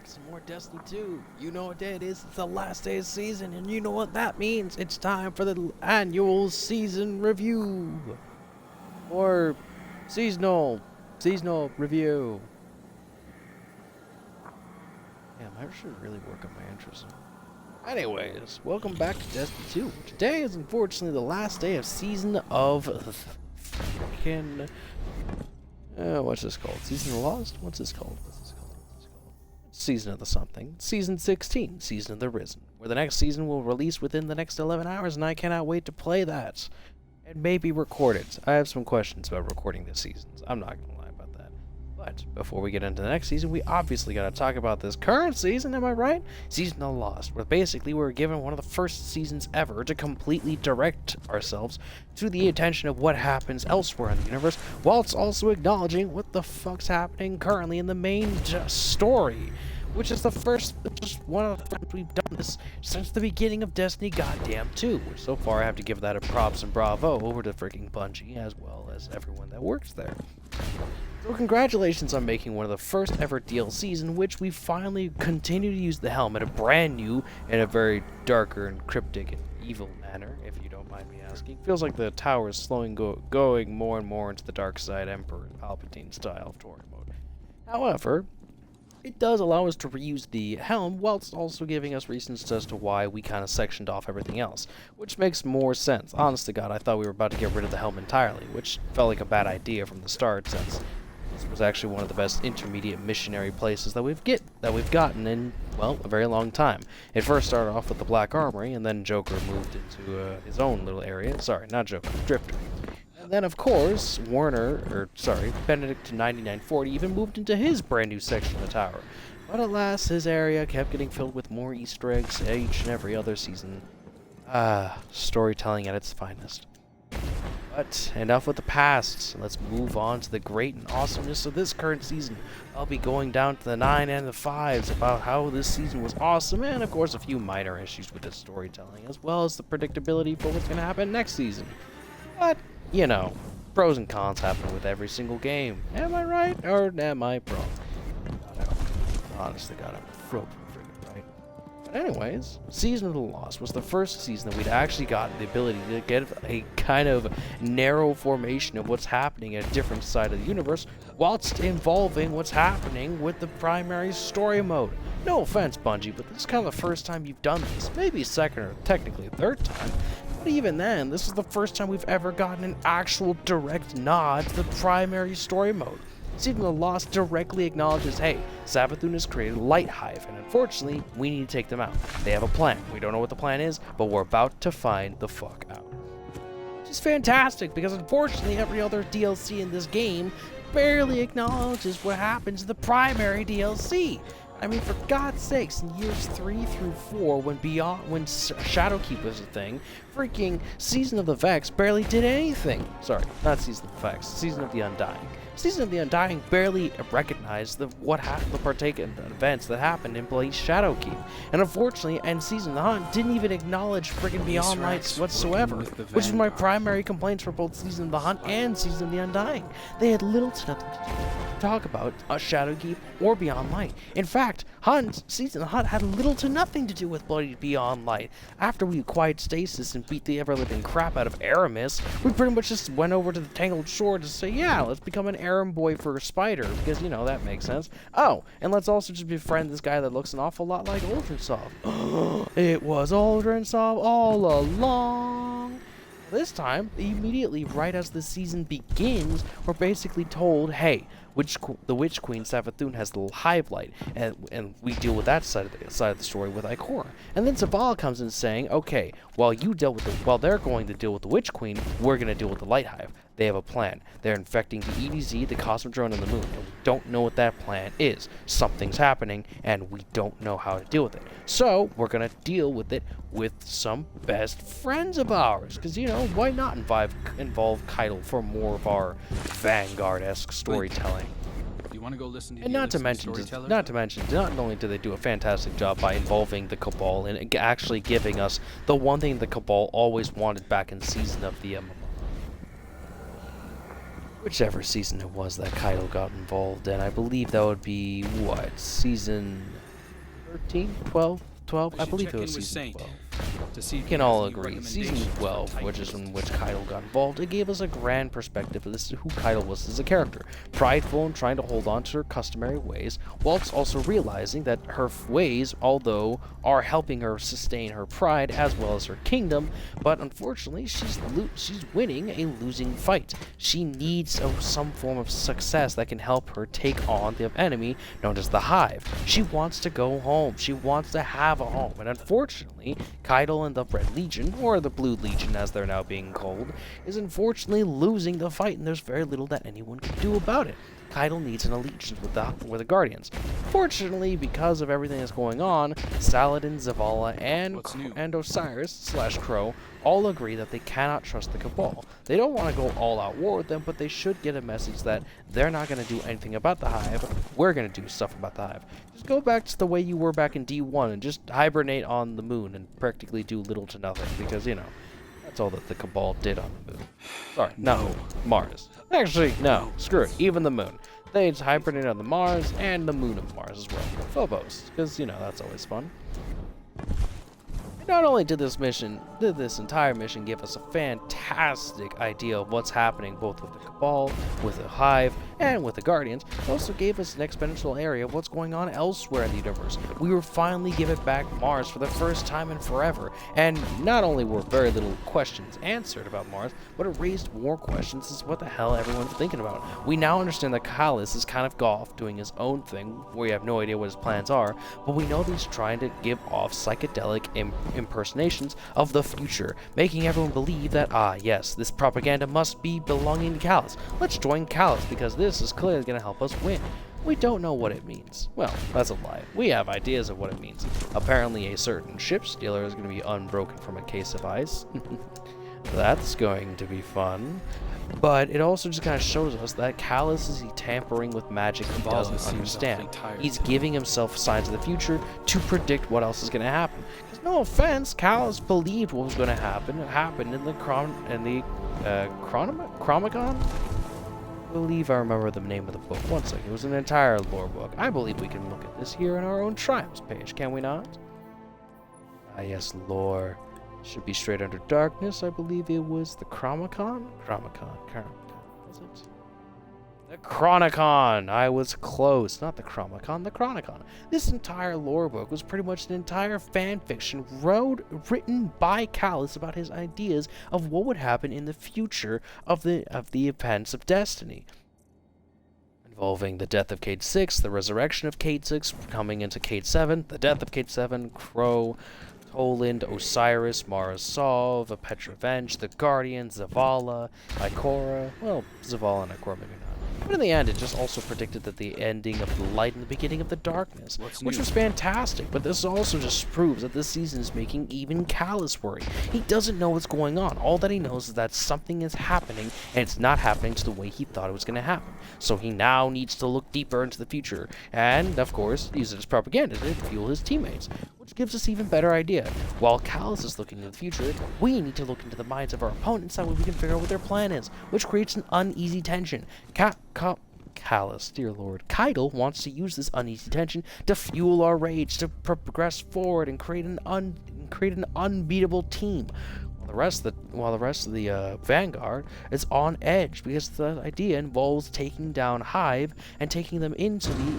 some more Destiny 2. You know what day it is? It's the last day of season, and you know what that means. It's time for the annual season review. Or seasonal review. Damn, I should really work on my intros. Anyways, welcome back to Destiny 2. Today is unfortunately the last day of season of freaking... what's this called? Season of Lost? What's this called? Season of the something. Season 16, Season of the Risen, where the next season will release within the next 11 hours, and I cannot wait to play that. And maybe record it. I have some questions about recording this season. I'm not gonna lie about that. But before we get into the next season, we obviously gotta talk about this current season, am I right? Season of Lost, where basically we're given one of the first seasons ever to completely direct ourselves to the attention of what happens elsewhere in the universe, whilst also acknowledging what the fuck's happening currently in the main story. Which is the first, just one of the times we've done this since the beginning of Destiny Goddamn 2. Which so far I have to give that a props and bravo over to freaking Bungie, as well as everyone that works there. So congratulations on making one of the first ever DLCs in which we finally continue to use the helmet, a brand new and a very darker and cryptic and evil manner, if you don't mind me asking. Feels like the tower is going more and more into the dark side, Emperor Palpatine style of Tory mode. However, it does allow us to reuse the helm, whilst also giving us reasons as to why we kind of sectioned off everything else, which makes more sense. Honest to God, I thought we were about to get rid of the helm entirely, which felt like a bad idea from the start, since this was actually one of the best intermediate missionary places that we've gotten in, well, a very long time. It first started off with the Black Armory, and then Joker moved into his own little area. Sorry, not Joker, Drifter. And then, of course, Benedict 9940 even moved into his brand new section of the tower. But alas, his area kept getting filled with more Easter eggs each and every other season. Storytelling at its finest. But enough with the past. Let's move on to the great and awesomeness of this current season. I'll be going down to the 9 and the 5s about how this season was awesome, and of course a few minor issues with the storytelling, as well as the predictability for what's going to happen next season. But you know, pros and cons happen with every single game. Am I right, or am I wrong? Honestly, God, I'm freaking right. But anyways, Season of the Lost was the first season that we'd actually gotten the ability to get a kind of narrow formation of what's happening at a different side of the universe, whilst involving what's happening with the primary story mode. No offense, Bungie, but this is kind of the first time you've done this. Maybe second or technically third time. But even then, this is the first time we've ever gotten an actual direct nod to the primary story mode. Season of the Lost directly acknowledges, hey, Savathun has created a light hive, and unfortunately, we need to take them out. They have a plan. We don't know what the plan is, but we're about to find the fuck out. Which is fantastic, because unfortunately, every other DLC in this game barely acknowledges what happens in the primary DLC. I mean, for God's sakes, in years 3 through 4, when Shadowkeep was a thing, freaking Season of the Vex barely did anything. Sorry, not Season of the Vex, Season of the Undying. Season of the Undying barely recognized the partake in the events that happened in Blaze Shadowkeep. And unfortunately, Season of the Hunt didn't even acknowledge freaking Beyond Lights whatsoever, which is my primary complaints for both Season of the Hunt and Season of the Undying. They had little to nothing to talk about Shadowkeep or Beyond Light. In fact, Season of the Hunt had little to nothing to do with Bloody Beyond Light. After we acquired Stasis and beat the ever-living crap out of Aramis, we pretty much just went over to the Tangled Shore to say, yeah, let's become an Aram boy for a spider, because, you know, that makes sense. Oh, and let's also just befriend this guy that looks an awful lot like Ultrasov. It was Ultrasov all along. This time, immediately right as the season begins, we're basically told, hey, the Witch Queen Savathun has the Hive Light, and we deal with that side of the story with Ikora. And then Zavala comes in saying, okay, while they're going to deal with the Witch Queen, we're going to deal with the Light Hive. They have a plan. They're infecting the EDZ, the Cosmodrome, and the Moon, and we don't know what that plan is. Something's happening, and we don't know how to deal with it. So, we're going to deal with it with some best friends of ours, because, you know, why not involve Keitel for more of our Vanguard-esque storytelling? You want to go listen to And not only do they do a fantastic job by involving the Cabal and actually giving us the one thing the Cabal always wanted back in Season of the whichever season it was that Keitel got involved in. I believe that would be, what, Season 13, 12, 12. I believe it was season 12. We can all agree, season 12, which is in which Keitel got involved, it gave us a grand perspective as to who Keitel was as a character. Prideful and trying to hold on to her customary ways, whilst also realizing that her ways, although are helping her sustain her pride as well as her kingdom, but unfortunately she's winning a losing fight. She needs some form of success that can help her take on the enemy known as the Hive. She wants to go home. She wants to have a home, and unfortunately, Keitel and the Red Legion, or the Blue Legion as they're now being called, is unfortunately losing the fight, and there's very little that anyone can do about it. Keitel needs an allegiance with the Guardians. Fortunately, because of everything that's going on, Saladin, Zavala, and Osiris/Crow all agree that they cannot trust the Cabal. They don't want to go all-out war with them, but they should get a message that they're not going to do anything about the Hive. We're going to do stuff about the Hive. Just go back to the way you were back in D1 and just hibernate on the moon and practically do little to nothing, because, you know, that's all that the Cabal did on the moon. Sorry, no, Mars. Actually, no, screw it, even the moon. They hibernate on the Mars and the moon of Mars as well. Phobos, because, you know, that's always fun. Not only did this entire mission give us a fantastic idea of what's happening both with the Cabal, with the Hive, and with the Guardians, it also gave us an exponential area of what's going on elsewhere in the universe. We were finally given back Mars for the first time in forever, and not only were very little questions answered about Mars, but it raised more questions as to what the hell everyone's thinking about. We now understand that Kallus is kind of off doing his own thing, we have no idea what his plans are, but we know that he's trying to give off psychedelic impersonations of the future, making everyone believe that, yes, this propaganda must be belonging to Kallus. Let's join Kallus because this is clearly going to help us win. We don't know what it means. Well, that's a lie. We have ideas of what it means. Apparently a certain ship stealer is going to be unbroken from a case of ice. That's going to be fun. But it also just kind of shows us that Kallus is tampering with magic he doesn't understand. He's giving himself signs of the future to predict what else is going to happen. Because no offense, Kallus believed what was going to happen. It happened in the Chromicon? I believe I remember the name of the book. One second. It was an entire lore book. I believe we can look at this here in our own Triumphs page, can we not? Ah, yes, lore. Should be straight under darkness. I believe it was the Chromicon? Chromicon. Was it? The Chronicon! I was close. Not the Chromicon, the Chronicon. This entire lore book was pretty much an entire fan fiction written by Kallus about his ideas of what would happen in the future of the events of Destiny. Involving the death of Cayde 6, the resurrection of Cayde 6, coming into Cayde 7, the death of Cayde 7, Crow, Toland, Osiris, Mara Sov, Petra Venge, the Guardians, Zavala, Ikora. Well, Zavala and Ikora maybe not. But in the end, it just also predicted that the ending of the light and the beginning of the darkness, which was fantastic. But this also just proves that this season is making even Kallus worry. He doesn't know what's going on. All that he knows is that something is happening, and it's not happening to the way he thought it was going to happen. So he now needs to look deeper into the future, and, of course, use it as propaganda to fuel his teammates, which gives us even better idea. While Kallus is looking into the future, we need to look into the minds of our opponents so we can figure out what their plan is, which creates an uneasy tension. Kallus, dear lord. Keitel wants to use this uneasy tension to fuel our rage, to progress forward and create an unbeatable team. While the rest of the Vanguard is on edge because the idea involves taking down Hive and taking them into the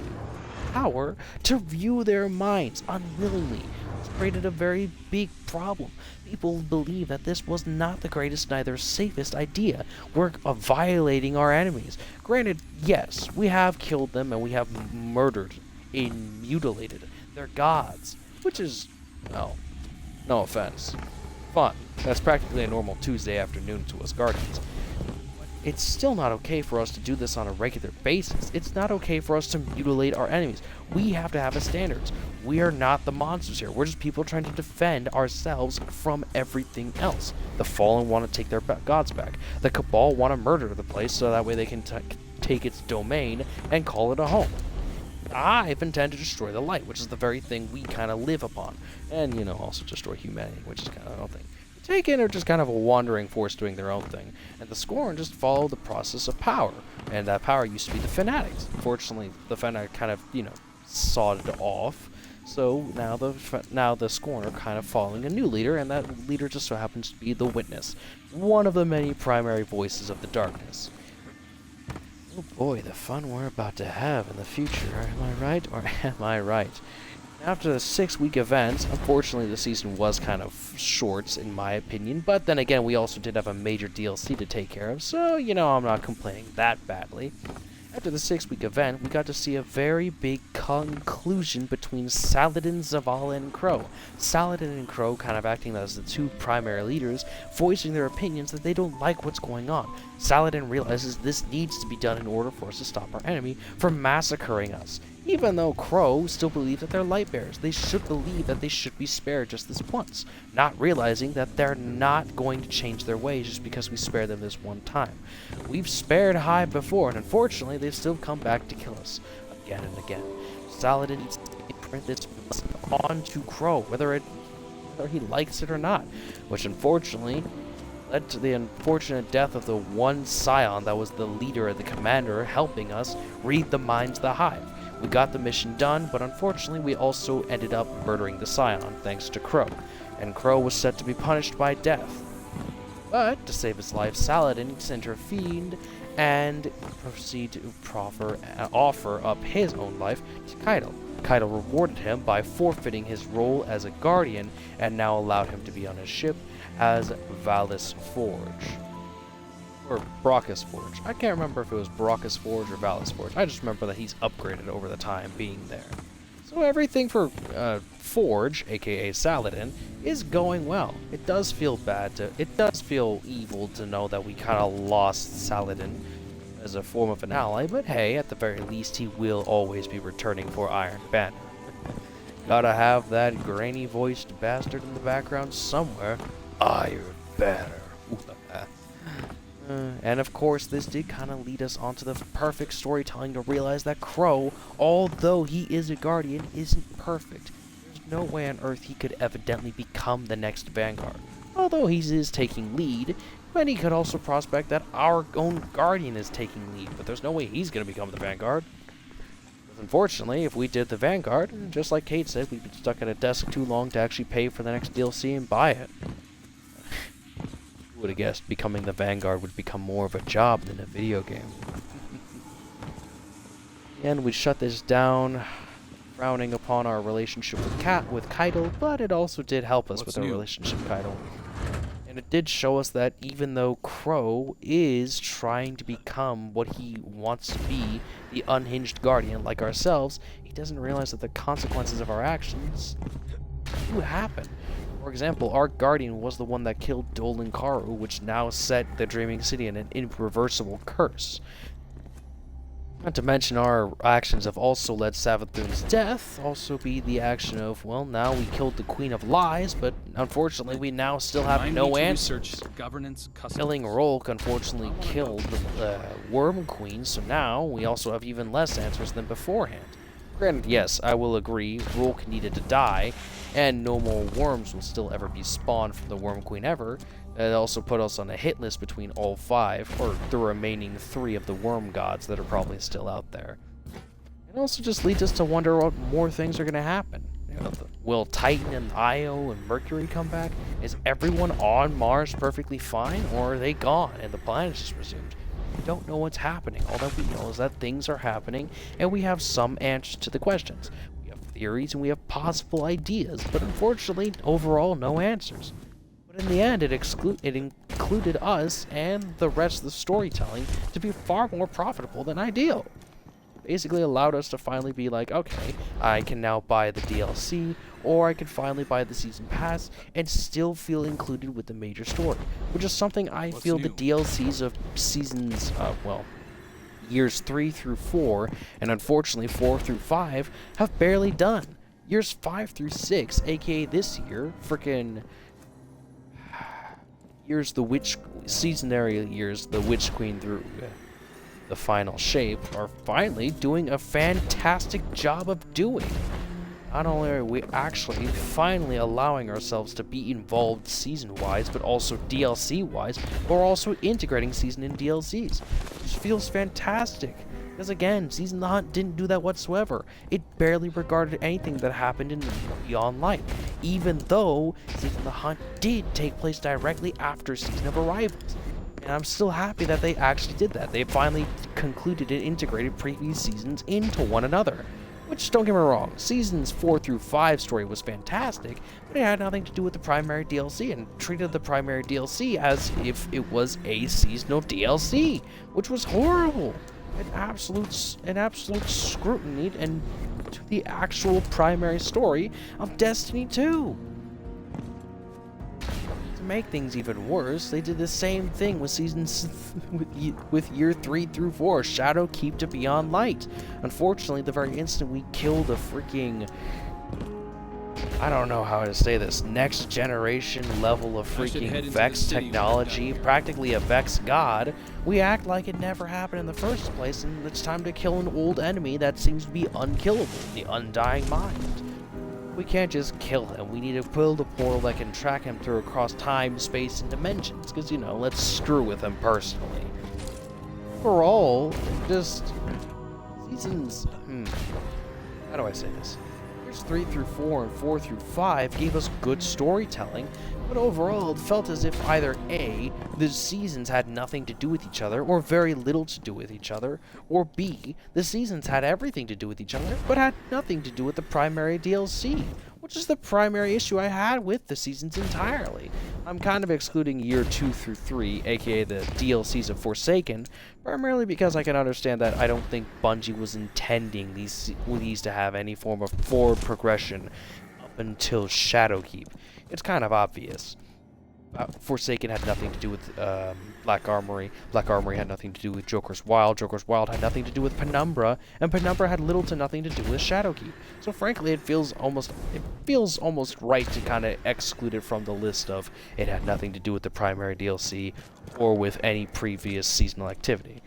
power to view their minds unwillingly. It's created a very big problem. People believe that this was not the greatest, neither safest idea. We're violating our enemies. Granted, yes, we have killed them and we have murdered and mutilated their gods, which is, well, no offense, fun. That's practically a normal Tuesday afternoon to us Guardians. It's still not okay for us to do this on a regular basis. It's not okay for us to mutilate our enemies. We have to have a standards. We are not the monsters here. We're just people trying to defend ourselves from everything else. The Fallen want to take their gods back. The Cabal want to murder the place so that way they can take its domain and call it a home. I intend to destroy the light, which is the very thing we kind of live upon. And, you know, also destroy humanity, which is kind of, I don't think. Taken are just kind of a wandering force doing their own thing, and the Scorn just follow the process of power, and that power used to be the Fanatics. Unfortunately, the Fanatics kind of, you know, sawed it off, So now the Scorn are kind of following a new leader, and that leader just so happens to be the Witness, one of the many primary voices of the darkness. Oh boy, the fun we're about to have in the future. Am I right, or am I right? After the 6-week event, unfortunately the season was kind of short in my opinion, but then again we also did have a major DLC to take care of, so you know I'm not complaining that badly. After the 6-week event, we got to see a very big conclusion between Saladin, Zavala, and Crow. Saladin and Crow kind of acting as the two primary leaders, voicing their opinions that they don't like what's going on. Saladin realizes this needs to be done in order for us to stop our enemy from massacring us. Even though Crow still believes that they're light bearers, they should believe that they should be spared just this once, not realizing that they're not going to change their ways just because we spare them this one time. We've spared Hive before, and unfortunately they've still come back to kill us again and again. Saladin needs to imprint this onto Crow, whether he likes it or not, which unfortunately led to the unfortunate death of the one Scion that was the leader and the commander helping us read the minds of the Hive. We got the mission done, but unfortunately we also ended up murdering the Scion thanks to Crow, and Crow was set to be punished by death. But to save his life, Saladin intervened and proceeded to offer up his own life to Kaido. Kaido rewarded him by forfeiting his role as a guardian and now allowed him to be on his ship as Valis Forge. Or Brachus Forge. I can't remember if it was Brachus Forge or Valis Forge. I just remember that he's upgraded over the time being there. So everything for Forge, aka Saladin, is going well. It does feel evil to know that we kind of lost Saladin as a form of an ally, but hey, at the very least he will always be returning for Iron Banner. Gotta have that grainy-voiced bastard in the background somewhere. Iron Banner. And of course, this did kind of lead us onto the perfect storytelling to realize that Crow, although he is a guardian, isn't perfect. There's no way on Earth he could evidently become the next Vanguard. Although he is taking lead, but he could also prospect that our own guardian is taking lead, but there's no way he's going to become the Vanguard. Unfortunately, if we did the Vanguard, just like Kate said, we'd been stuck at a desk too long to actually pay for the next DLC and buy it. Would have guessed becoming the Vanguard would become more of a job than a video game. And we shut this down, frowning upon our relationship with Kaido, but it also did help us with our relationship with Kaido. And it did show us that even though Crow is trying to become what he wants to be, the unhinged guardian like ourselves, he doesn't realize that the consequences of our actions do happen. For example, our guardian was the one that killed Dolan Karu, which now set the Dreaming City in an irreversible curse. Not to mention our actions have also led Savathun's death, also be the action of, well, now we killed the Queen of Lies, but unfortunately we now still have no answers. Killing Rolk unfortunately killed the Worm Queen, so now we also have even less answers than beforehand. Granted, yes, I will agree, Rolk needed to die, and no more worms will still ever be spawned from the Worm Queen ever. It also put us on a hit list between all 5, or the remaining 3 of the Worm Gods that are probably still out there. It also just leads us to wonder what more things are going to happen. You know, will Titan and Io and Mercury come back? Is everyone on Mars perfectly fine, or are they gone and the planet just resumed? We don't know what's happening. All that we know is that things are happening, and we have some answers to the questions. We have theories and we have possible ideas, but unfortunately, overall, no answers. But in the end, it included us and the rest of the storytelling to be far more profitable than ideal. Basically allowed us to finally be like, okay, I can now buy the DLC, or I can finally buy the season pass and still feel included with the major story, which is something I feel the DLCs of seasons, years 3 through 4, and unfortunately 4 through 5, have barely done. Years 5 through 6, aka this year, frickin' years the Witch, seasonary years, the Witch Queen through the final shape, are finally doing a fantastic job of doing. Not only are we actually finally allowing ourselves to be involved season-wise, but also DLC-wise, we're also integrating season and DLCs. It just feels fantastic. Because again, Season of the Hunt didn't do that whatsoever. It barely regarded anything that happened in Beyond Light, even though Season of the Hunt did take place directly after Season of Arrivals. And I'm still happy that they actually did that. They finally concluded and integrated previous seasons into one another. Which, don't get me wrong, Seasons 4 through 5 story was fantastic, but it had nothing to do with the primary DLC, and treated the primary DLC as if it was a seasonal DLC, which was horrible. An absolute scrutiny and to the actual primary story of Destiny 2. To make things even worse, they did the same thing with with year 3 through 4, Shadowkeep to Beyond Light. Unfortunately, the very instant we killed a freaking, I don't know how to say this, next generation level of freaking Vex technology, practically a Vex god, we act like it never happened in the first place, and it's time to kill an old enemy that seems to be unkillable, the Undying Mind. We can't just kill him, we need to build a portal that can track him through across time, space, and dimensions, because, you know, let's screw with him personally. Overall, just seasons, how do I say this? Years 3 through 4 and 4 through 5 gave us good storytelling, but overall it felt as if either A, the seasons had nothing to do with each other, or very little to do with each other, or B, the seasons had everything to do with each other, but had nothing to do with the primary DLC, which is the primary issue I had with the seasons entirely. I'm kind of excluding year 2 through 3, aka the DLCs of Forsaken, primarily because I can understand that I don't think Bungie was intending these to have any form of forward progression up until Shadowkeep. It's kind of obvious. Forsaken had nothing to do with Black Armory. Black Armory had nothing to do with Joker's Wild. Joker's Wild had nothing to do with Penumbra, and Penumbra had little to nothing to do with Shadowkeep. So frankly, it feels almost right to kind of exclude it from the list of it had nothing to do with the primary DLC or with any previous seasonal activity.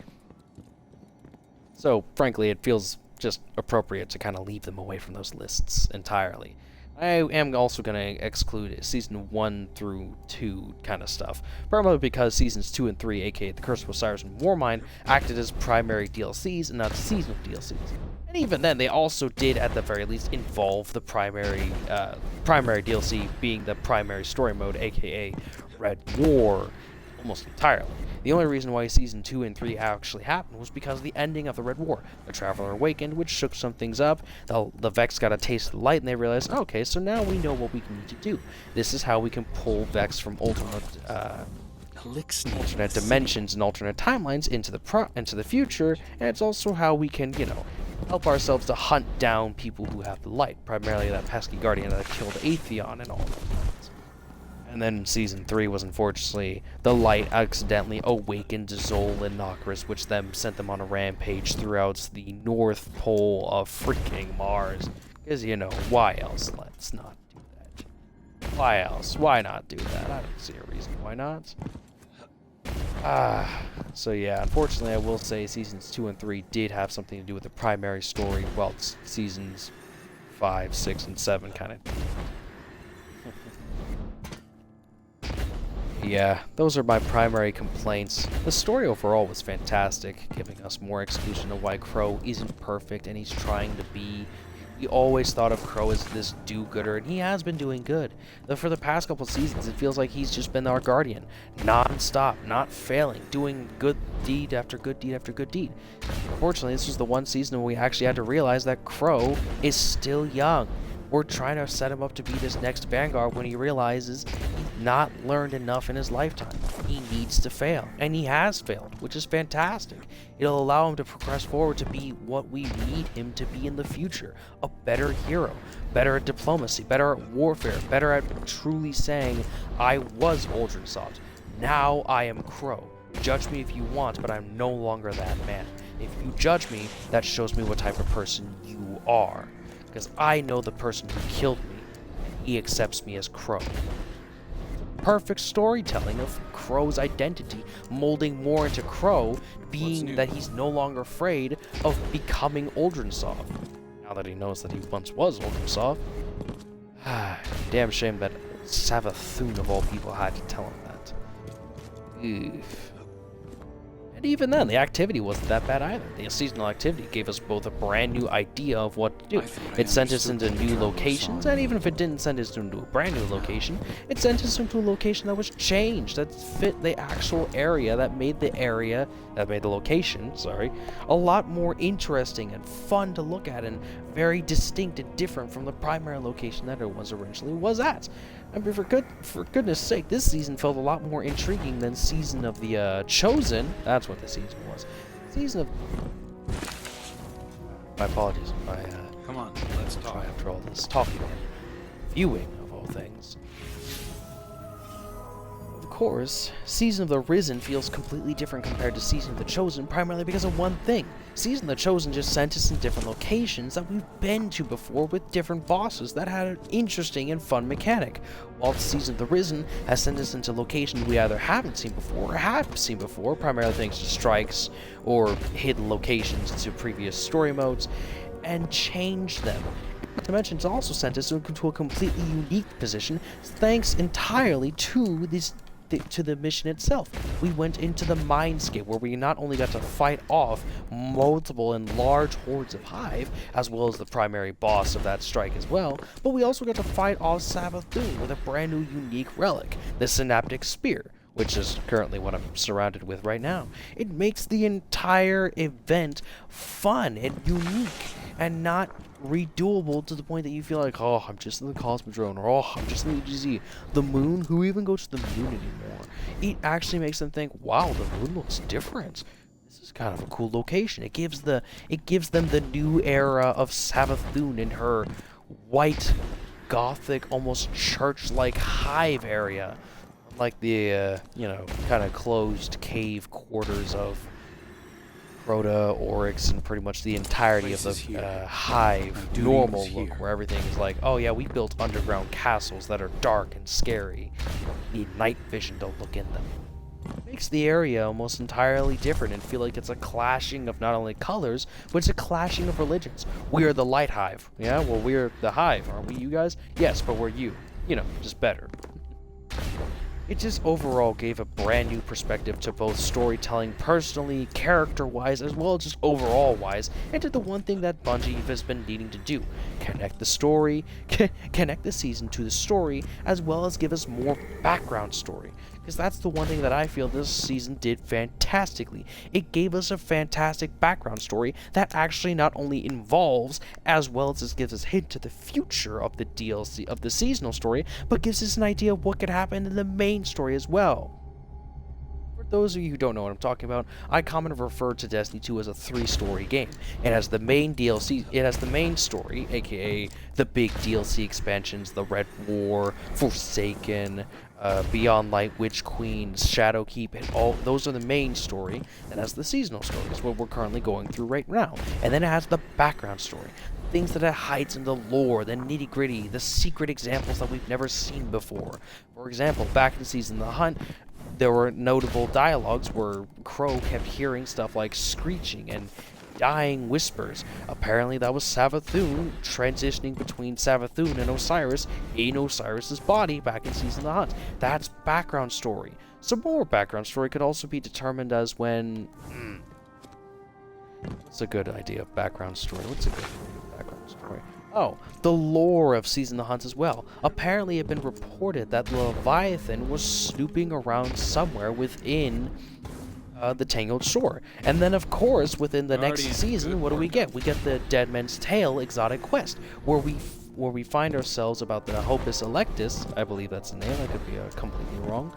So frankly, it feels just appropriate to kind of leave them away from those lists entirely. I am also going to exclude Season 1 through 2 kind of stuff, primarily because Seasons 2 and 3, aka The Curse of Osiris and Warmind, acted as primary DLCs and not seasonal DLCs. And even then, they also did, at the very least, involve the primary DLC being the primary story mode, aka Red War, almost entirely. The only reason why Season 2 and 3 actually happened was because of the ending of the Red War. The Traveler awakened, which shook some things up. The Vex got a taste of the light, and they realized, okay, so now we know what we need to do. This is how we can pull Vex from alternate dimensions and alternate timelines into the future, and it's also how we can, you know, help ourselves to hunt down people who have the light, primarily that pesky Guardian that killed Atheon and all that. And then Season 3 was, unfortunately, the light accidentally awakened Zol and Nokris, which then sent them on a rampage throughout the North Pole of freaking Mars. Because, you know, why else? Let's not do that. Why else? Why not do that? I don't see a reason why not. So yeah, unfortunately, I will say Seasons 2 and 3 did have something to do with the primary story, while Seasons 5, 6, and 7 kind of... Yeah, those are my primary complaints. The story overall was fantastic, giving us more exclusion of why Crow isn't perfect and he's trying to be. We always thought of Crow as this do-gooder, and he has been doing good. Though for the past couple seasons, it feels like he's just been our guardian, non-stop, not failing, doing good deed after good deed after good deed. Unfortunately, this was the one season where we actually had to realize that Crow is still young. We're trying to set him up to be this next Vanguard when he realizes he's not learned enough in his lifetime. He needs to fail, and he has failed, which is fantastic. It'll allow him to progress forward to be what we need him to be in the future. A better hero, better at diplomacy, better at warfare, better at truly saying, I was Uldren Soft, now I am Crow. Judge me if you want, but I'm no longer that man. If you judge me, that shows me what type of person you are. Because I know the person who killed me, and he accepts me as Crow. Perfect storytelling of Crow's identity, molding more into Crow, being that he's no longer afraid of becoming Uldren Soft. Now that he knows that he once was Uldren Soft. Damn shame that Savathun of all people had to tell him that. Oof. And even then, the activity wasn't that bad either. The seasonal activity gave us both a brand new idea of what to do. It sent us into new locations, and even if it didn't send us into a brand new location, it sent us into a location that was changed, that fit the actual area, that made the location, a lot more interesting and fun to look at, and very distinct and different from the primary location that it originally was at. I mean, for goodness sake, this season felt a lot more intriguing than Season of the Chosen. That's what the season was. Season of... My apologies. Come on, let's talk. After all this talking and viewing of all things. Of course, Season of the Risen feels completely different compared to Season of the Chosen, primarily because of one thing. Season of the Chosen just sent us in different locations that we've been to before with different bosses that had an interesting and fun mechanic, while Season of the Risen has sent us into locations we either haven't seen before or have seen before, primarily thanks to strikes or hidden locations to previous story modes, and changed them. To mention, it's also sent us into a completely unique position thanks entirely to the mission itself. We went into the Mindscape, where we not only got to fight off multiple and large hordes of Hive, as well as the primary boss of that strike as well, but we also got to fight off Savathun with a brand new unique relic, the Synaptic Spear, which is currently what I'm surrounded with right now. It makes the entire event fun and unique, and not redoable to the point that you feel like, oh, I'm just in the Cosmodrome, or oh, I'm just in the EGZ. The moon? Who even goes to the moon anymore? It actually makes them think, wow, the moon looks different. This is kind of a cool location. It gives them the new era of Savathun in her white, gothic, almost church-like hive area, like the kind of closed cave quarters of Crota, Oryx, and pretty much the entirety of the hive normal look, where everything is like, oh yeah, we built underground castles that are dark and scary. You need night vision to look in them. It makes the area almost entirely different and feel like it's a clashing of not only colors, but it's a clashing of religions. We are the Light Hive. Yeah, well, we're the Hive, aren't we, you guys? Yes, but we're you. You know, just better. It just overall gave a brand new perspective to both storytelling personally, character-wise, as well as just overall-wise, and to the one thing that Bungie has been needing to do: connect the story, connect the season to the story, as well as give us more background story. Because that's the one thing that I feel this season did fantastically. It gave us a fantastic background story that actually not only involves, as well as it gives us a hint to the future of the DLC, of the seasonal story, but gives us an idea of what could happen in the main story as well. For those of you who don't know what I'm talking about, I commonly refer to Destiny 2 as a 3-story game. It has the main DLC, it has the main story, aka the big DLC expansions, the Red War, Forsaken, Beyond Light, Witch Queen, Shadowkeep, and all those are the main story. Then has the seasonal stories, what we're currently going through right now. And then it has the background story, things that it hides in the lore, the nitty-gritty, the secret examples that we've never seen before. For example, back in Season of the Hunt, there were notable dialogues where Crow kept hearing stuff like screeching and dying whispers. Apparently that was Savathun transitioning between Savathun and Osiris in Osiris's body back in Season of the Hunt. That's background story. Some more background story could also be determined as when... What's a good idea of background story? What's a good background story? Oh, the lore of Season of the Hunt as well. Apparently it had been reported that Leviathan was snooping around somewhere within the Tangled Shore. And then, of course, within the next season, what do we get? We get the Dead Man's Tale exotic quest, where we find ourselves about the Hopus Electus. I believe that's the name. I could be completely wrong.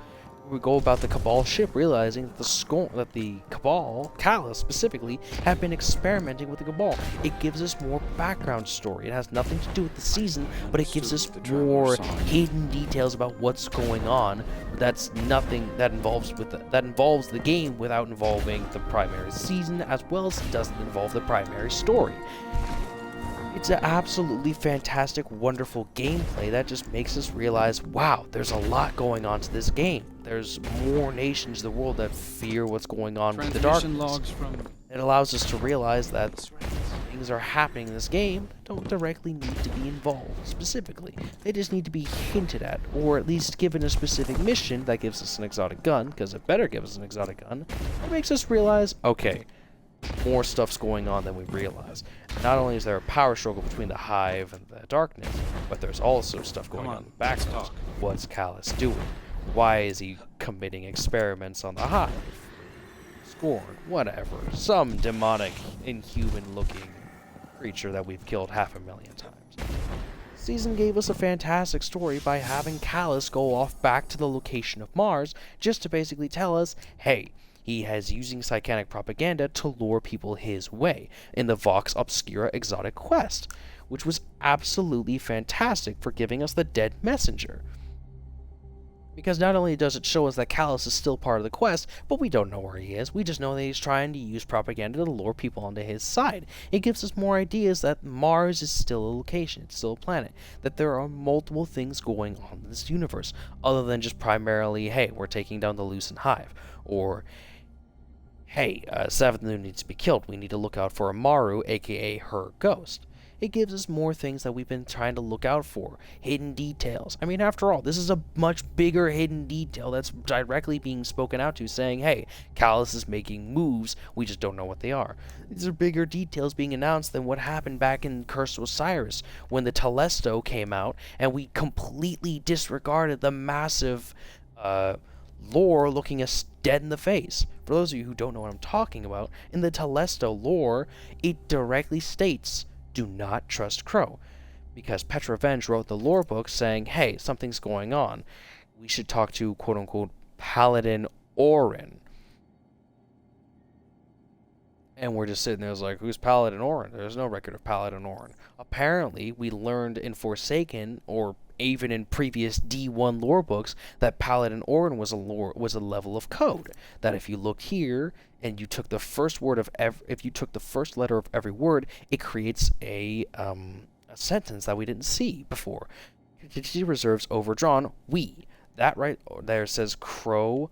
We go about the Cabal ship, realizing that the Cabal, Kala specifically, have been experimenting with the Cabal. It gives us more background story. It has nothing to do with the season, but it gives us more hidden details about what's going on. That's nothing that involves the game without involving the primary season, as well as it doesn't involve the primary story. It's an absolutely fantastic, wonderful gameplay that just makes us realize, wow, there's a lot going on to this game. There's more nations in the world that fear what's going on with the darkness. It allows us to realize that things are happening in this game don't directly need to be involved specifically. They just need to be hinted at, or at least given a specific mission that gives us an exotic gun, because it better give us an exotic gun, that makes us realize, okay, more stuff's going on than we realize. Not only is there a power struggle between the Hive and the Darkness, but there's also stuff going on in the background. What's Calus doing? Why is he committing experiments on the Hive? Scorn, whatever. Some demonic, inhuman-looking creature that we've killed 500,000 times. Season gave us a fantastic story by having Calus go off back to the location of Mars just to basically tell us, hey, he is using Psychanic propaganda to lure people his way in the Vox Obscura exotic quest, which was absolutely fantastic for giving us the dead messenger. Because not only does it show us that Calus is still part of the quest, but we don't know where he is. We just know that he's trying to use propaganda to lure people onto his side. It gives us more ideas that Mars is still a location, it's still a planet, that there are multiple things going on in this universe, other than just primarily, hey, we're taking down the Lucent Hive, or hey, Seventh Moon needs to be killed. We need to look out for Amaru, aka her ghost. It gives us more things that we've been trying to look out for. Hidden details. I mean, after all, this is a much bigger hidden detail that's directly being spoken out to, saying, hey, Calus is making moves, we just don't know what they are. These are bigger details being announced than what happened back in Curse of Osiris, when the Telesto came out, and we completely disregarded the massive, lore looking us dead in the face. For those of you who don't know what I'm talking about, in the Telesto lore, it directly states, do not trust Crow. Because Petra Venj wrote the lore book saying, hey, something's going on. We should talk to, quote-unquote, Paladin Orin. And we're just sitting there like, who's Paladin Orin? There's no record of Paladin Orin. Apparently, we learned in Forsaken, or even in previous D1 lore books, that Paladin Orin was a level of code. That if you looked here and you took the first word of if you took the first letter of every word, it creates a sentence that we didn't see before. Contingency reserves overdrawn. That right there says Crow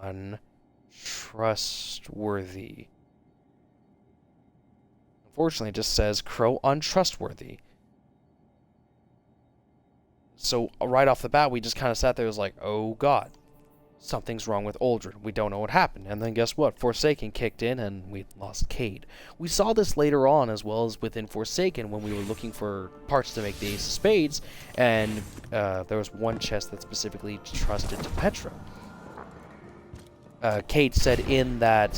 untrustworthy. Unfortunately, it just says Crow untrustworthy. So right off the bat, we just kind of sat there, was like, oh god, something's wrong with Uldren. We don't know what happened. And then guess what? Forsaken kicked in and we lost Cayde. We saw this later on, as well as within Forsaken, when we were looking for parts to make the Ace of Spades, and there was one chest that specifically trusted to Petra. Cayde said in that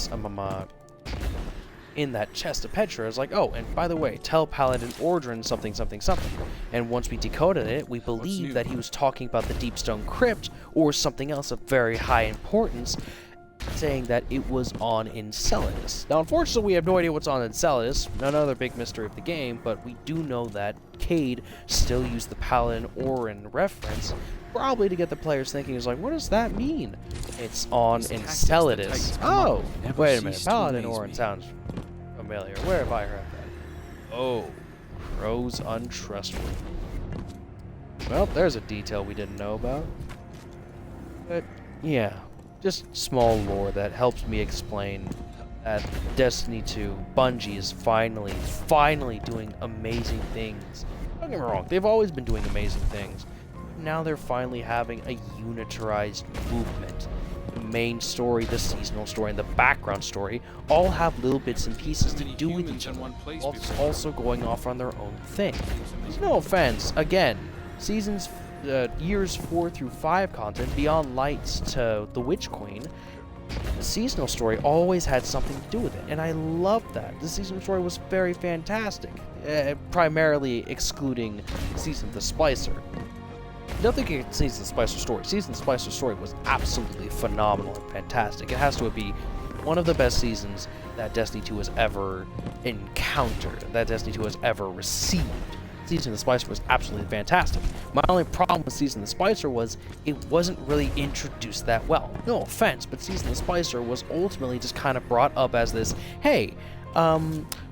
chest of Petra, is like, oh, and by the way, tell Paladin Ordrin something, something, something. And once we decoded it, we believed that he was talking about the Deepstone Crypt, or something else of very high importance, saying that it was on Enceladus. Now, unfortunately, we have no idea what's on Enceladus, another big mystery of the game, but we do know that Cayde still used the Paladin Orin reference, probably to get the players thinking, is like, what does that mean? It's on Enceladus. Oh, wait a minute, Paladin Orin sounds familiar. Where have I heard that? Oh, Crow's untrustworthy. Well, there's a detail we didn't know about. But, yeah, just small lore that helps me explain that Destiny 2, Bungie is finally doing amazing things. Don't get me wrong, they've always been doing amazing things. Now they're finally having a unitarized movement. The main story, the seasonal story, and the background story all have little bits and pieces to do with each other, while also going off on their own thing. There's no offense, again, seasons, years 4 through 5 content, Beyond Lights to The Witch Queen, the seasonal story always had something to do with it, and I loved that. The seasonal story was very fantastic, primarily excluding Season of the Splicer. Nothing against Season of the Splicer story. Season of the Splicer story was absolutely phenomenal and fantastic. It has to be one of the best seasons that Destiny 2 has ever encountered, that Destiny 2 has ever received. Season of the Splicer was absolutely fantastic. My only problem with Season of the Splicer was it wasn't really introduced that well. No offense, but Season of the Splicer was ultimately just kind of brought up as this, hey,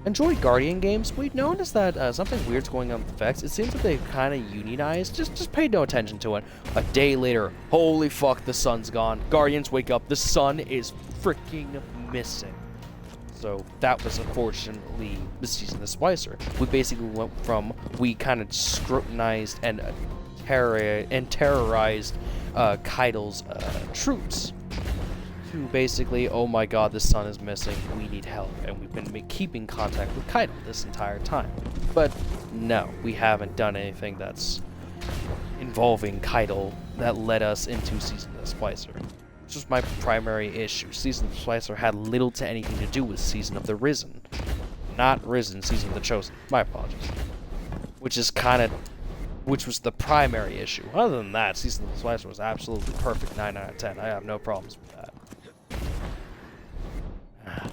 enjoy Guardian games. We've noticed that something weird's going on with Vex. It seems that they've kind of unionized. Just pay no attention to it. A day later, holy fuck, the sun's gone. Guardians wake up, the sun is freaking missing. So that was unfortunately the season of the Splicer. We basically went from, we kind of scrutinized and terrorized Keidel's troops to basically, oh my god, the sun is missing, we need help. And we've been keeping contact with Keidel this entire time. But no, we haven't done anything that's involving Keidel that led us into Season of the Splicer. Which was my primary issue. Season of the Splicer had little to anything to do with Season of the Risen. Not Risen, Season of the Chosen. My apologies. Which was the primary issue. Other than that, Season of the Splicer was absolutely perfect, 9 out of 10. I have no problems with that.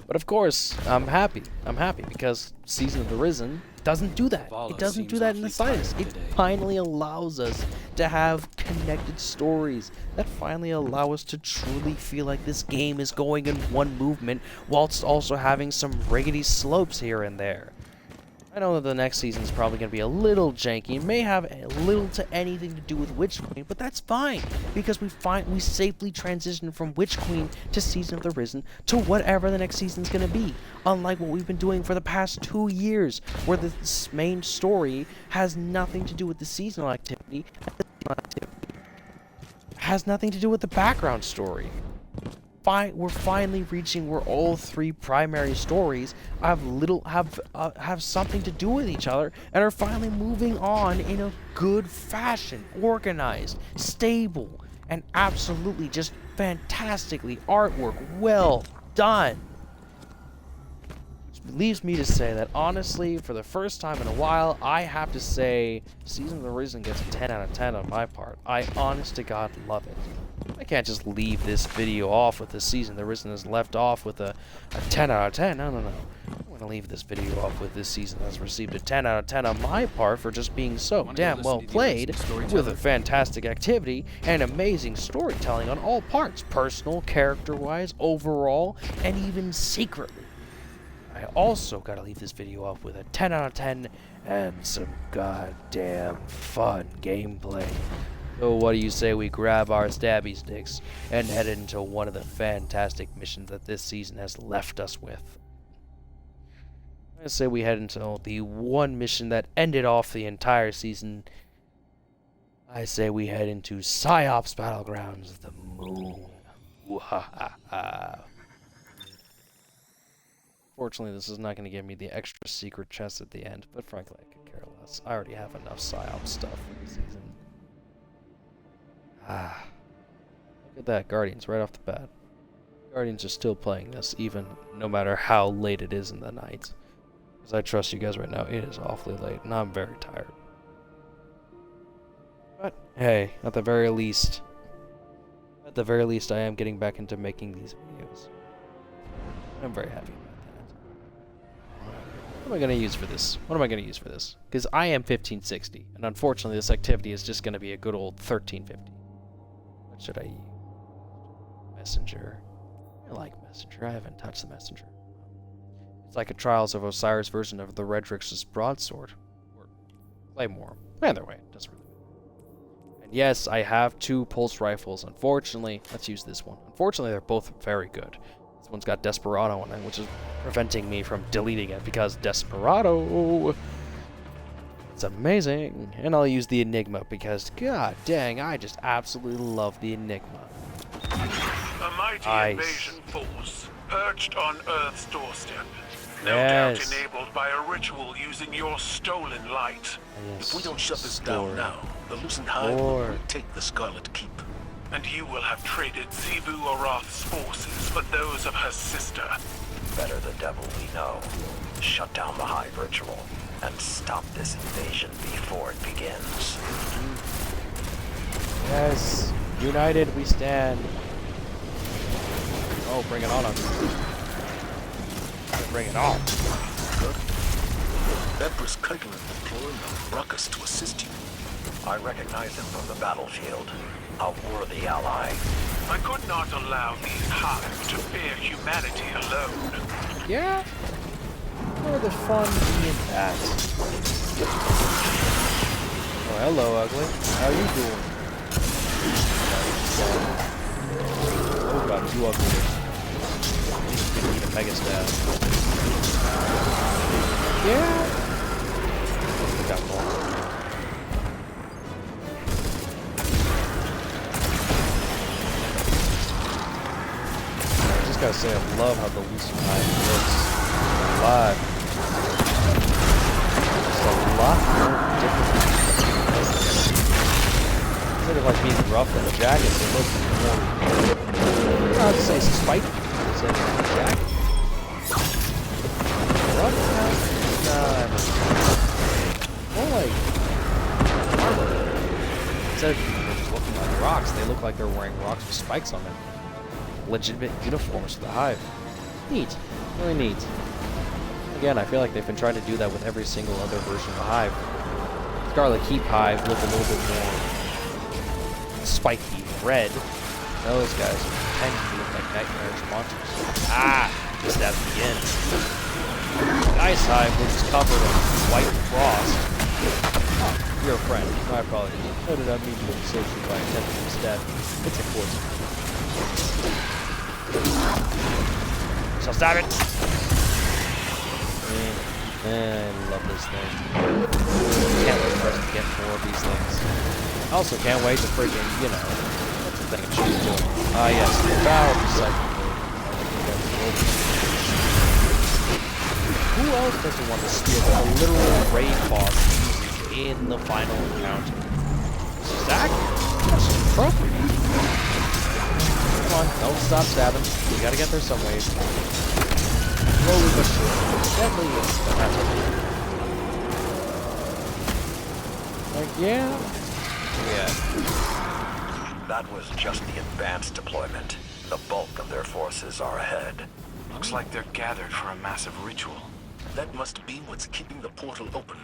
But of course, I'm happy. I'm happy because Season of the Risen doesn't do that. It doesn't do that in the slightest. It finally allows us to have connected stories that finally allow us to truly feel like this game is going in one movement whilst also having some rickety slopes here and there. I know that the next season is probably going to be a little janky and may have a little to anything to do with Witch Queen, but that's fine because we safely transition from Witch Queen to Season of the Risen to whatever the next season's going to be. Unlike what we've been doing for the past 2 years, where the main story has nothing to do with the seasonal activity, has nothing to do with the background story. We're finally reaching where all 3 primary stories have something to do with each other and are finally moving on in a good fashion, organized, stable, and absolutely just fantastically artwork well done. Which leaves me to say that honestly, for the first time in a while, I have to say Season of the Risen gets a 10 out of 10 on my part. I honest to God love it. I can't just leave this video off with the Season of the Risen is left off with a 10 out of 10. No. I'm going to leave this video off with this season has received a 10 out of 10 on my part for just being so damn well played, with a fantastic activity and amazing storytelling on all parts, personal, character-wise, overall, and even secretly. I also got to leave this video off with a 10 out of 10 and some goddamn fun gameplay. So what do you say we grab our stabby sticks and head into one of the fantastic missions that this season has left us with? I say we head into the one mission that ended off the entire season. I say we head into Psyops Battlegrounds, the moon. Fortunately, this is not going to give me the extra secret chest at the end, but frankly, I could care less. I already have enough Psyops stuff for the season. Look at that, Guardians, right off the bat. Guardians are still playing this, even no matter how late it is in the night. Because I trust you guys right now, it is awfully late, and I'm very tired. But, hey, at the very least, I am getting back into making these videos. I'm very happy about that. What am I going to use for this? Because I am 1560, and unfortunately this activity is just going to be a good old 1350. What should I use? Messenger. I like Messenger. I haven't touched the Messenger. It's like a Trials of Osiris version of the Redrix's broadsword. Or Claymore. Either way, it doesn't really matter. And yes, I have 2 pulse rifles. Unfortunately, let's use this one. Unfortunately, they're both very good. This one's got Desperado on it, which is preventing me from deleting it because Desperado... It's amazing. And I'll use the Enigma because, god dang, I just absolutely love the Enigma. A mighty invasion force, perched on Earth's doorstep. No doubt enabled by a ritual using your stolen light. If we don't shut this down now, the Lucent Hive will retake the Scarlet Keep. And you will have traded Xivu Arath's forces for those of her sister. Better the devil we know. Shut down the Hive ritual and stop this invasion before it begins. Yes, united we stand. Oh, bring it on us. Bring it on. Empress Keitel is deploying a ruckus to assist you. I recognize him from the battlefield. A worthy ally. I could not allow these Hive to fear humanity alone. Yeah? Where the fun be in that? Oh, hello, ugly. How you doing? Oh god, you ugly. Mega Stab. Yeah. Got more. I just gotta say, I love how the Lucent Hive looks alive. Just a lot more different. Instead of like being rough and jagged, they look more. I'd say spiky. Instead of jagged. Rough? More like armor. Instead of just looking like rocks, they look like they're wearing rocks with spikes on them. Legitimate uniforms for the Hive. Neat. Really neat. Again, I feel like they've been trying to do that with every single other version of the Hive. Scarlet Keep Hive look a little bit more spiky red. Those guys tend to look like nightmarish monsters. Ah! Stabs again. Ice Hive looks covered in white frost. Oh, you're a friend. My apologies. How did I mean to insult you by attempting to stab you? It's important. So stab it! I love this thing. Can't wait for us to get more of these things. I also can't wait to friggin', you know, what's the thing I'm shooting doing? Ah, yes, the Valve Recycle. Who else doesn't want to steal a literal raid boss in the final encounter? Zack? That's appropriate. Come on, don't stop stabbing. You gotta get there some ways. Slowly but surely. Deadly, but that's okay. Like, yeah. That was just the advanced deployment. The bulk of their forces are ahead. Looks like they're gathered for a massive ritual. That must be what's keeping the portal open.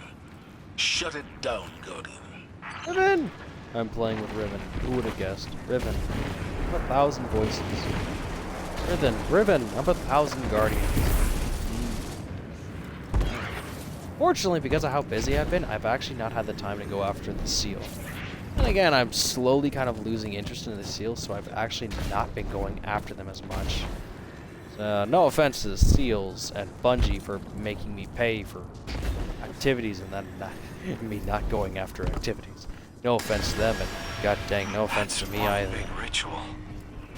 Shut it down, Guardian. Riven! I'm playing with Riven. Who would have guessed? Riven. 1,000 voices. Riven! I'm 1,000 Guardians. Fortunately, because of how busy I've been, I've actually not had the time to go after the seal. And again, I'm slowly kind of losing interest in the seal, so I've actually not been going after them as much. No offense to the seals and Bungie for making me pay for activities and then me not going after activities. No offense to them, and god dang, no offense to me either. Big ritual.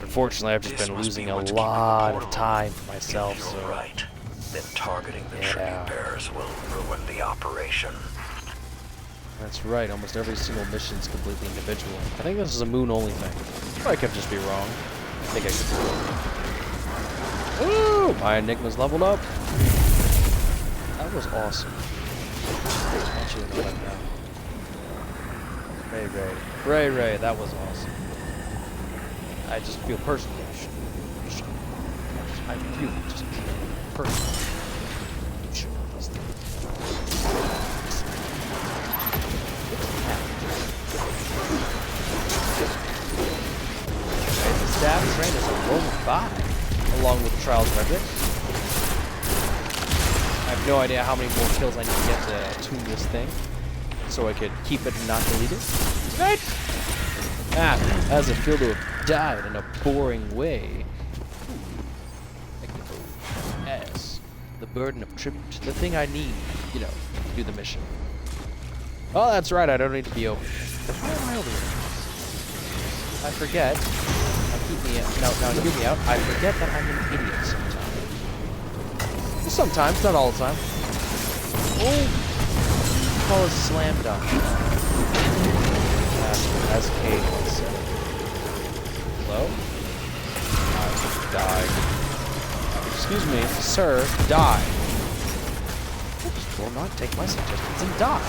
Unfortunately, I've just been losing a lot of time for myself, If so... you're right, then targeting the tribute bearers will ruin the operation. That's right, almost every single mission is completely individual. I think this is a moon-only thing. Or I could just be wrong. I think I could be wrong. Ooh! My Enigma's leveled up. That was awesome. Actually, no, like that. Ray, that was awesome. I just feel personally. I feel just personally. You should know these things. The staff train is a rolling by, along with the Trials of Epic. I have no idea how many more kills I need to get to tune this thing, so I could keep it and not delete it. Right? Ah, how does it feel to have died in a boring way? S. The burden of tribute. The thing I need, you know, to do the mission. Oh, that's right, I don't need to be over. Why am I over here? I forget. Now keep me out. Now hear me out. I forget that I'm an idiot sometimes. Sometimes, not all the time. Oh, call it slam dunk. As Kate once said. Hello? Die. Excuse me, sir, die. Oops, will not take my suggestions and die.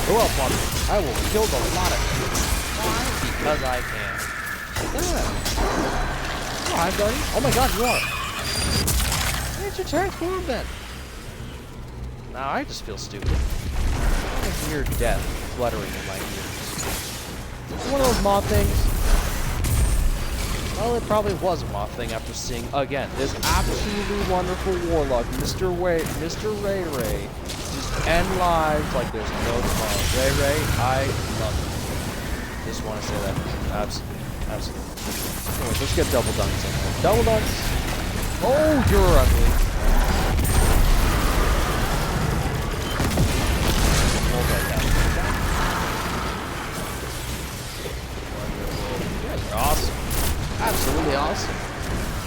Who else wants me? I will kill the lot of you. Why? Because I can. Yeah. Oh, I'm Guardian. Oh my god, you are. It's your transform then. Now I just feel stupid. I can hear death fluttering in my ears. One of those moth things. Well, it probably was a moth thing after seeing, again, this absolutely wonderful warlock, Mr. Ray Ray, just end lives like there's no tomorrow. Ray, I love you. Just want to say that. Absolutely. Absolutely. Anyways, let's get double dunks in there. Double dunks. Oh, you're ugly. You guys are awesome. Absolutely awesome.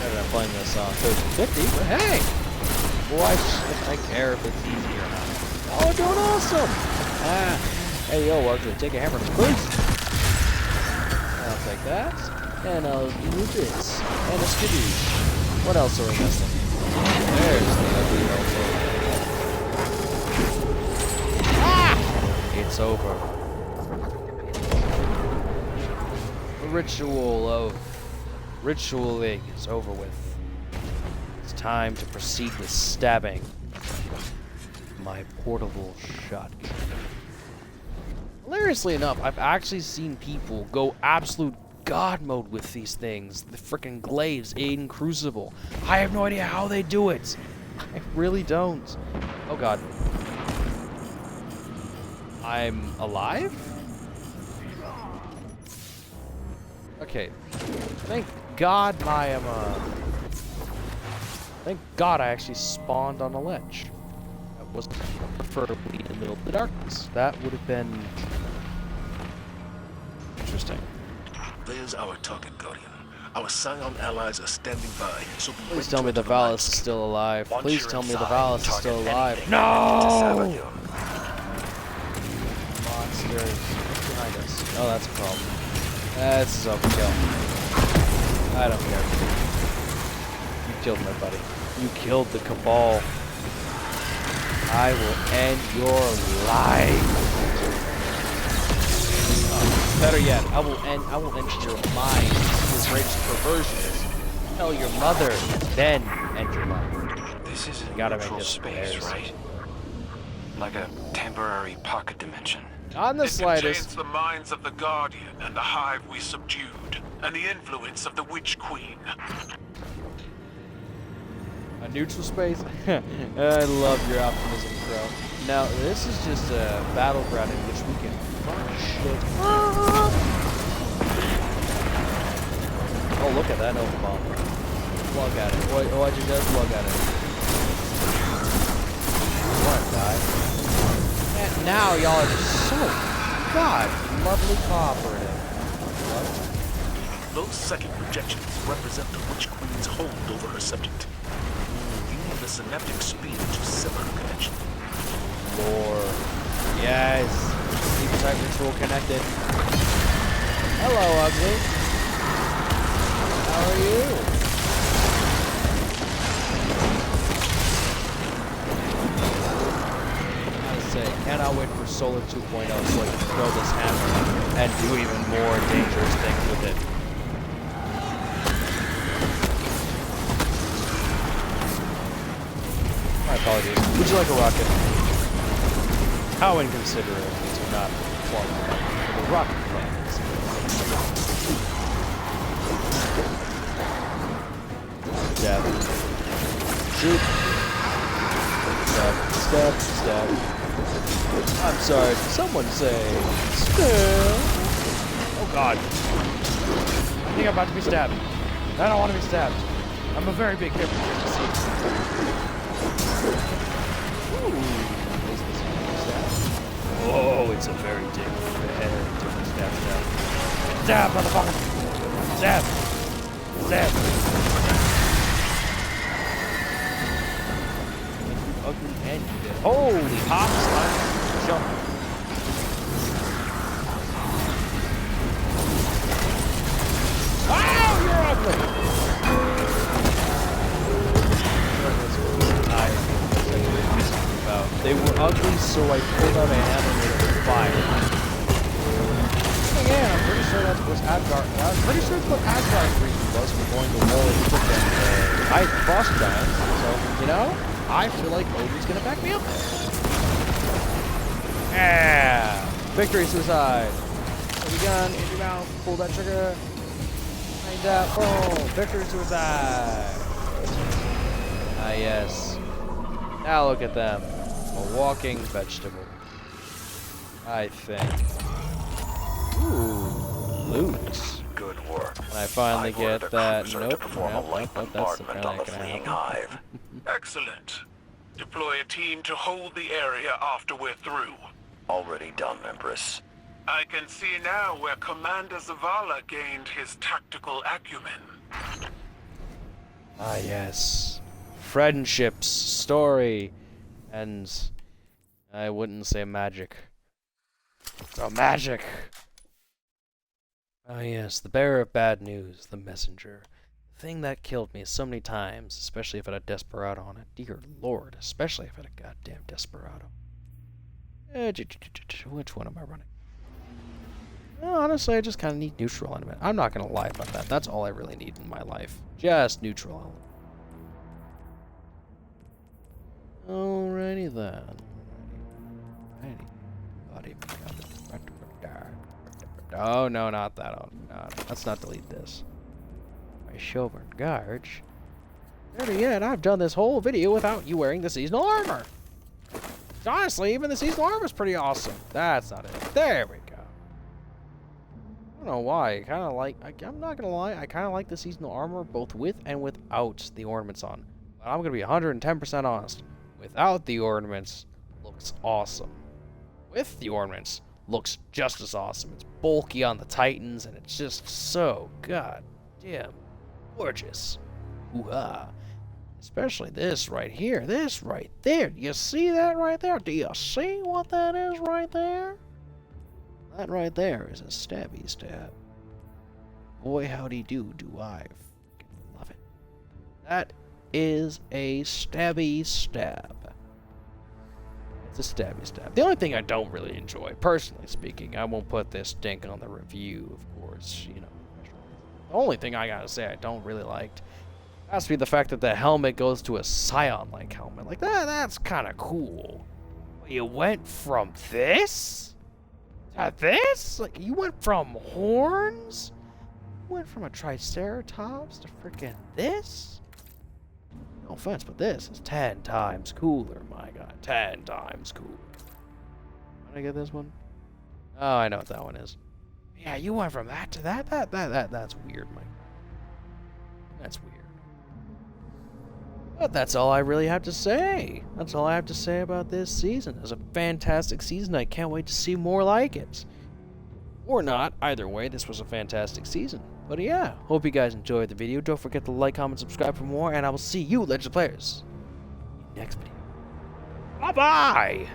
I'm playing this on 1350, but hey! Why should I care if it's easy or not? Oh, doing awesome! Hey, yo, Archer, take a hammer, please. I'll take that. And I'll do this. And a skidoo. What else are we missing? There's the ugly old Ah! It's over. The ritual of ritualing is over with. It's time to proceed with stabbing my portable shotgun. Hilariously enough, I've actually seen people go absolute god mode with these things. The frickin' glaives in Crucible. I have no idea how they do it. I really don't. Oh god. I'm alive? Okay. Thank God Thank God I actually spawned on a ledge. That was preferably in the middle of the darkness. That would have been interesting. There's our target, Guardian. Our Scion allies are standing by, so be Please ready tell to me the enter line Valis is scan. still alive. Once Please you're tell me the inside, Valis is target still anything alive. to No! Sabathun. Monsters behind us. Oh, that's a problem. That's overkill. I don't care. You killed my buddy. You killed the Cabal. I will end your life. Better yet, I will end your mind. Your greatest perversion is tell your mother, then end your life. This is a Gotta make neutral this space, theirs. right? Like a temporary pocket dimension. On the It slightest. contains the minds of the Guardian and the Hive we subdued, and the influence of the Witch Queen. A neutral space? I love your optimism, bro. Now, this is just a battleground in which we can fuck shit up. Oh, look at that Nova Bomb. Plug at it. What'd you do? Plug at it. What, die? And now y'all are just so, God, lovely cooperative. What? Those psychic projections represent the Witch Queen's hold over her subject. Using the synaptic speed to sever her connection. Lore. Yes. Keep tight ritual connected. Hello, ugly. How are you? I say, cannot wait for Solar 2.0 so I can throw this hammer and do even more dangerous things with it. My apologies. Would you like a rocket? How inconsiderate to not qualify for the rocket plans. Stab. Shoot. Stab. Stab. Stab. I'm sorry, did someone say stab? Oh god. I think I'm about to be stabbed. I don't want to be stabbed. I'm a very big hypocrite. Oh, it's a very different stab. Stab, motherfucker! Stab! Stab! Ugly and you did. Holy hops! I'm jumping. Wow, you're ugly! They were ugly, so I pulled out a hammer and made it fire. Again, I'm pretty sure that's what Asgard. I'm pretty sure that's what Asgard's reason was for going to war with freaking frost giants. So, you know, I feel like Odin's gonna back me up. Yeah, victory suicide. Hold your gun, hit your mouth, pull that trigger. Find that, boom, victory suicide. Ah, yes. Now look at them. A walking vegetable. I think. Ooh, loot. Good work. When I finally I've ordered get a that, cruiser nope, to perform a light that's bombardment on the gonna fleeing happen. hive. Excellent. Deploy a team to hold the area after we're through. Already done, Empress. I can see now where Commander Zavala gained his tactical acumen. Ah, yes. Friendships, story, and I wouldn't say magic. So magic! Ah, yes, the bearer of bad news, the messenger. The thing that killed me so many times, especially if it had Desperado on it. Dear Lord, especially if it had a goddamn Desperado. Which one am I running? Well, honestly, I just kind of need neutral element. I'm not going to lie about that. That's all I really need in my life. Just neutral element. Alrighty then. Oh, no, not that. Oh, no, let's not delete this. My Chauvin Garge. Better yet, I've done this whole video without you wearing the seasonal armor. Honestly, even the seasonal armor is pretty awesome. That's not it. There we go. I don't know why. I kind of like... I'm not going to lie. I kind of like the seasonal armor both with and without the ornaments on. But I'm going to be 110% honest. Without the ornaments, looks awesome. With the ornaments, looks just as awesome. It's bulky on the Titans, and it's just so goddamn gorgeous. Ooh-ah. Especially this right here. This right there. Do you see that right there? Do you see what that is right there? That right there is a stabby stab. Boy, howdy do I love it. That is a stabby stab. It's a stabby stab. The only thing I don't really enjoy, personally speaking, I won't put this stink on the review, of course, you know. The only thing I gotta say I don't really like has to be the fact that the helmet goes to a Scion-like helmet. Like, that's kind of cool. But you went from this to this? Like, you went from horns? You went from a Triceratops to freaking this? No offense, but this is 10 times cooler, my god. 10 times cooler. Did I get this one? Oh, I know what that one is. Yeah, you went from that to that? That's weird, Mike. That's weird. But that's all I really have to say. That's all I have to say about this season. It's a fantastic season. I can't wait to see more like it. Or not. Either way, this was a fantastic season. But yeah, hope you guys enjoyed the video. Don't forget to like, comment, subscribe for more, and I will see you, Legend players, in the next video. Bye-bye!